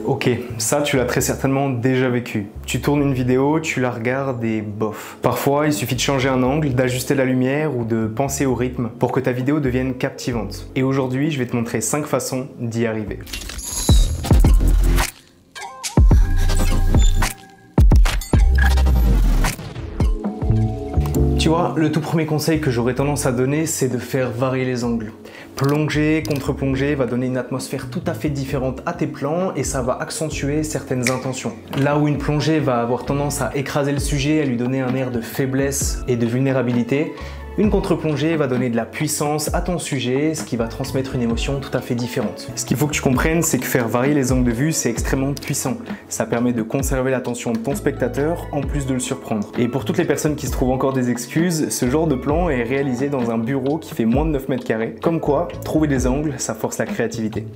Ok, ça tu l'as très certainement déjà vécu. Tu tournes une vidéo, tu la regardes et bof. Parfois, il suffit de changer un angle, d'ajuster la lumière ou de penser au rythme pour que ta vidéo devienne captivante. Et aujourd'hui, je vais te montrer 5 façons d'y arriver. Tu vois, le tout premier conseil que j'aurais tendance à donner, c'est de faire varier les angles. Plonger, contre-plonger va donner une atmosphère tout à fait différente à tes plans et ça va accentuer certaines intentions. Là où une plongée va avoir tendance à écraser le sujet, à lui donner un air de faiblesse et de vulnérabilité, une contre-plongée va donner de la puissance à ton sujet, ce qui va transmettre une émotion tout à fait différente. Ce qu'il faut que tu comprennes, c'est que faire varier les angles de vue, c'est extrêmement puissant. Ça permet de conserver l'attention de ton spectateur, en plus de le surprendre. Et pour toutes les personnes qui se trouvent encore des excuses, ce genre de plan est réalisé dans un bureau qui fait moins de 9 mètres carrés. Comme quoi, trouver des angles, ça force la créativité.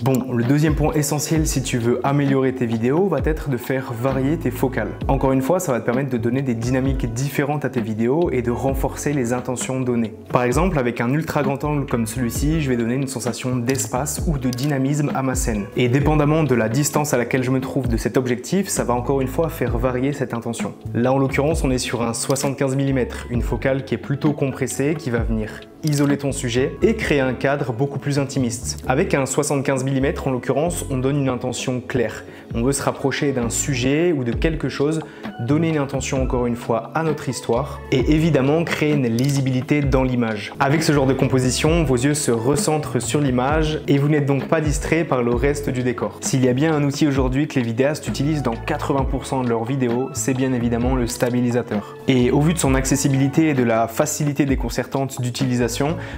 Bon, le deuxième point essentiel si tu veux améliorer tes vidéos va être de faire varier tes focales. Encore une fois, ça va te permettre de donner des dynamiques différentes à tes vidéos et de renforcer les intentions données. Par exemple, avec un ultra grand angle comme celui-ci, je vais donner une sensation d'espace ou de dynamisme à ma scène. Et dépendamment de la distance à laquelle je me trouve de cet objectif, ça va encore une fois faire varier cette intention. Là, en l'occurrence, on est sur un 75 mm, une focale qui est plutôt compressée, qui va venir isoler ton sujet et créer un cadre beaucoup plus intimiste. Avec un 75 mm, en l'occurrence, on donne une intention claire. On veut se rapprocher d'un sujet ou de quelque chose, donner une intention encore une fois à notre histoire et évidemment créer une lisibilité dans l'image. Avec ce genre de composition, vos yeux se recentrent sur l'image et vous n'êtes donc pas distrait par le reste du décor. S'il y a bien un outil aujourd'hui que les vidéastes utilisent dans 80% de leurs vidéos, c'est bien évidemment le stabilisateur. Et au vu de son accessibilité et de la facilité déconcertante d'utilisation,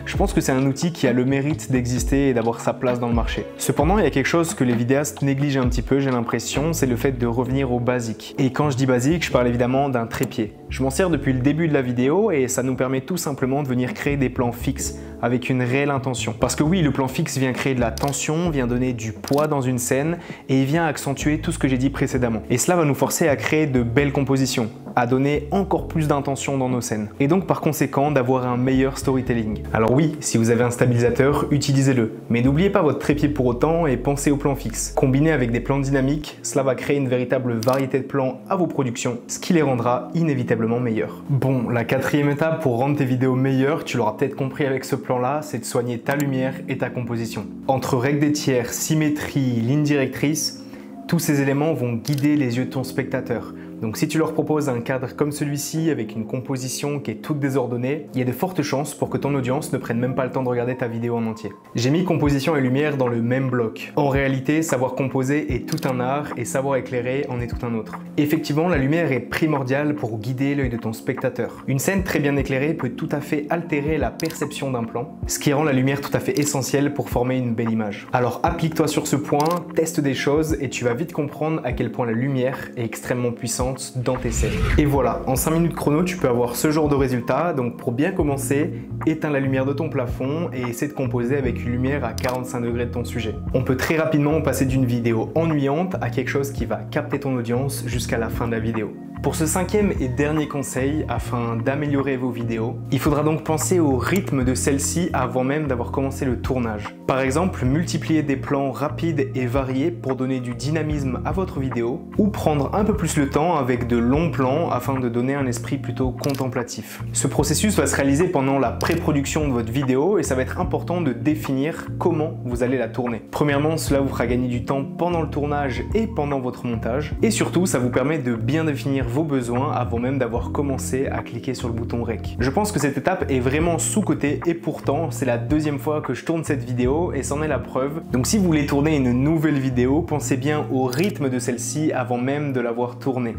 je pense que c'est un outil qui a le mérite d'exister et d'avoir sa place dans le marché. Cependant, il y a quelque chose que les vidéastes négligent un petit peu, j'ai l'impression, c'est le fait de revenir au basique. Et quand je dis basique, je parle évidemment d'un trépied. Je m'en sers depuis le début de la vidéo et ça nous permet tout simplement de venir créer des plans fixes avec une réelle intention. Parce que oui, le plan fixe vient créer de la tension, vient donner du poids dans une scène et il vient accentuer tout ce que j'ai dit précédemment. Et cela va nous forcer à créer de belles compositions, à donner encore plus d'intention dans nos scènes. Et donc par conséquent d'avoir un meilleur storytelling. Alors oui, si vous avez un stabilisateur, utilisez-le. Mais n'oubliez pas votre trépied pour autant et pensez au plan fixe. Combiné avec des plans dynamiques, cela va créer une véritable variété de plans à vos productions, ce qui les rendra inévitablement meilleurs. Bon, la quatrième étape pour rendre tes vidéos meilleures, tu l'auras peut-être compris avec ce plan-là, c'est de soigner ta lumière et ta composition. Entre règles des tiers, symétrie, ligne directrice, tous ces éléments vont guider les yeux de ton spectateur. Donc si tu leur proposes un cadre comme celui-ci avec une composition qui est toute désordonnée, il y a de fortes chances pour que ton audience ne prenne même pas le temps de regarder ta vidéo en entier. J'ai mis composition et lumière dans le même bloc. En réalité, savoir composer est tout un art et savoir éclairer en est tout un autre. Effectivement, la lumière est primordiale pour guider l'œil de ton spectateur. Une scène très bien éclairée peut tout à fait altérer la perception d'un plan, ce qui rend la lumière tout à fait essentielle pour former une belle image. Alors applique-toi sur ce point, teste des choses et tu vas vite comprendre à quel point la lumière est extrêmement puissante dans tes scènes. Et voilà, en 5 minutes chrono, tu peux avoir ce genre de résultat. Donc pour bien commencer, éteins la lumière de ton plafond et essaie de composer avec une lumière à 45 degrés de ton sujet. On peut très rapidement passer d'une vidéo ennuyante à quelque chose qui va capter ton audience jusqu'à la fin de la vidéo. Pour ce 5e et dernier conseil, afin d'améliorer vos vidéos, il faudra donc penser au rythme de celle-ci avant même d'avoir commencé le tournage. Par exemple, multiplier des plans rapides et variés pour donner du dynamisme à votre vidéo, ou prendre un peu plus le temps avec de longs plans afin de donner un esprit plutôt contemplatif. Ce processus va se réaliser pendant la pré-production de votre vidéo et ça va être important de définir comment vous allez la tourner. Premièrement, cela vous fera gagner du temps pendant le tournage et pendant votre montage, et surtout, ça vous permet de bien définir vos besoins avant même d'avoir commencé à cliquer sur le bouton Rec. Je pense que cette étape est vraiment sous-cotée et pourtant c'est la 2e fois que je tourne cette vidéo et c'en est la preuve. Donc si vous voulez tourner une nouvelle vidéo, pensez bien au rythme de celle-ci avant même de l'avoir tournée.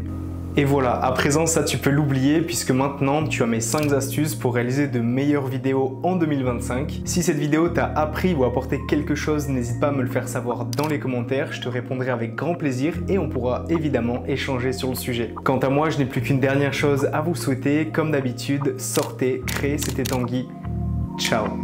Et voilà, à présent ça tu peux l'oublier puisque maintenant tu as mes 5 astuces pour réaliser de meilleures vidéos en 2025. Si cette vidéo t'a appris ou apporté quelque chose, n'hésite pas à me le faire savoir dans les commentaires, je te répondrai avec grand plaisir et on pourra évidemment échanger sur le sujet. Quant à moi, je n'ai plus qu'une dernière chose à vous souhaiter, comme d'habitude, sortez, créez, c'était Tanguy. Ciao.